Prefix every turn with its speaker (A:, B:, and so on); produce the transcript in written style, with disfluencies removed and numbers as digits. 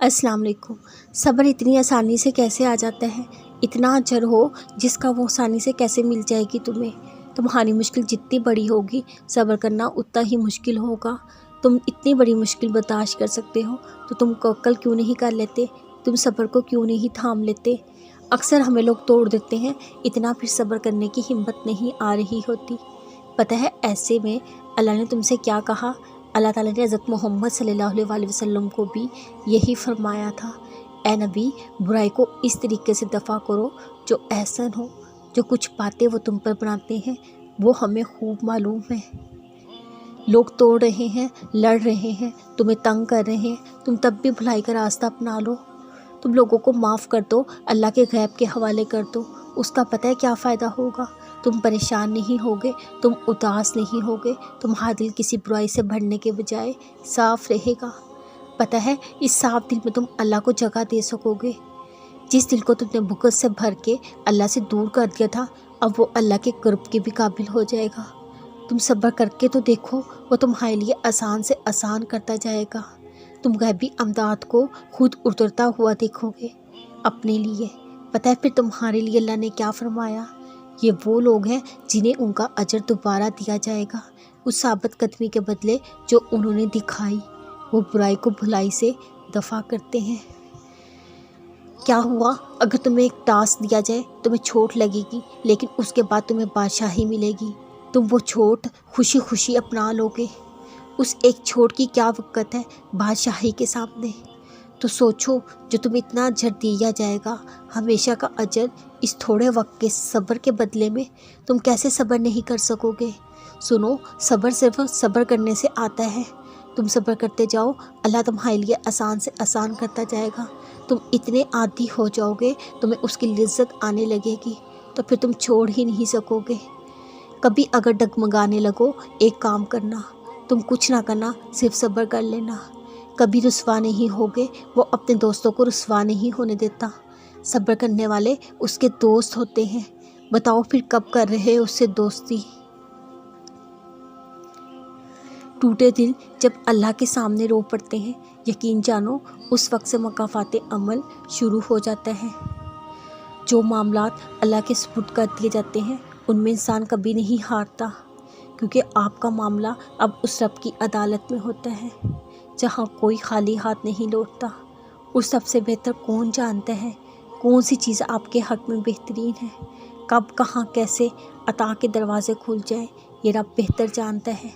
A: अस्सलाम वालेकुम। सब्र इतनी आसानी से कैसे आ जाता है? इतना अजर हो जिसका वो आसानी से कैसे मिल जाएगी तुम्हें? तुम्हारी मुश्किल जितनी बड़ी होगी सब्र करना उतना ही मुश्किल होगा। तुम इतनी बड़ी मुश्किल बर्दाश्त कर सकते हो तो तुम तवक्कुल क्यों नहीं कर लेते? तुम सब्र को क्यों नहीं थाम लेते? अक्सर हमें लोग तोड़ देते हैं, इतना फिर सब्र करने की हिम्मत नहीं आ रही होती। पता है ऐसे में अल्लाह ने तुमसे क्या कहा? अल्लाह ताला ने हज़रत मोहम्मद सल्लल्लाहु अलैहि वसल्लम को भी यही फरमाया था, ए नबी, बुराई को इस तरीके से दफ़ा करो जो एहसन हो। जो कुछ बातें वो तुम पर बनाते हैं वो हमें खूब मालूम है। लोग तोड़ रहे हैं, लड़ रहे हैं, तुम्हें तंग कर रहे हैं, तुम तब भी भलाई का रास्ता अपना लो। तुम लोगों को माफ़ कर दो, अल्लाह के गैब के हवाले कर दो, उसका पता है क्या फ़ायदा होगा। तुम परेशान नहीं होगे, तुम उदास नहीं होगे, तुम्हारा दिल किसी बुराई से भरने के बजाय साफ़ रहेगा। पता है इस साफ़ दिल में तुम अल्लाह को जगह दे सकोगे। जिस दिल को तुमने बुग़्ज़ से भर के अल्लाह से दूर कर दिया था, अब वो अल्लाह के क़ुर्ब के भी काबिल हो जाएगा। तुम सब्र करके तो देखो, वो तुम्हारे लिए आसान से आसान करता जाएगा। तुम गैबी अमदाद को खुद उतरता हुआ देखोगे अपने लिए। पता है फिर तुम्हारे लिए अल्लाह ने क्या फरमाया? ये वो लोग हैं जिन्हें उनका अजर दोबारा दिया जाएगा उस साबित कदमी के बदले जो उन्होंने दिखाई। वो बुराई को भलाई से दफ़ा करते हैं। क्या हुआ अगर तुम्हें एक टास्क दिया जाए, तुम्हें चोट लगेगी लेकिन उसके बाद तुम्हें बादशाही मिलेगी। तुम वो चोट खुशी खुशी अपना लोगे। उस एक चोट की क्या वक़्त है बादशाही के सामने। तो सोचो जो तुम्हें इतना अजर दिया जाएगा, हमेशा का अजर, इस थोड़े वक्त के सब्र के बदले में तुम कैसे सब्र नहीं कर सकोगे? सुनो, सब्र सिर्फ सब्र करने से आता है। तुम सब्र करते जाओ, अल्लाह तुम्हारे लिए आसान से आसान करता जाएगा। तुम इतने आदी हो जाओगे, तुम्हें उसकी लज्जत आने लगेगी, तो फिर तुम छोड़ ही नहीं सकोगे। कभी अगर डगमगाने लगो, एक काम करना, तुम कुछ ना करना, सिर्फ सब्र कर लेना। कभी रुसवा नहीं होगे, वो अपने दोस्तों को रुसवा नहीं होने देता। सब्र करने वाले उसके दोस्त होते हैं। बताओ फिर कब कर रहे हो उससे दोस्ती? टूटे दिल जब अल्लाह के सामने रो पड़ते हैं, यकीन जानो उस वक्त से मकाफ़ात अमल शुरू हो जाता है। जो मामलात अल्लाह के सुपुर्द कर दिए जाते हैं उनमें इंसान कभी नहीं हारता, क्योंकि आपका मामला अब उस रब की अदालत में होता है जहाँ कोई खाली हाथ नहीं लौटता। और सबसे बेहतर कौन जानता है कौन सी चीज़ आपके हक़ में बेहतरीन है, कब कहाँ कैसे अता के दरवाज़े खुल जाए, ये रब बेहतर जानता है।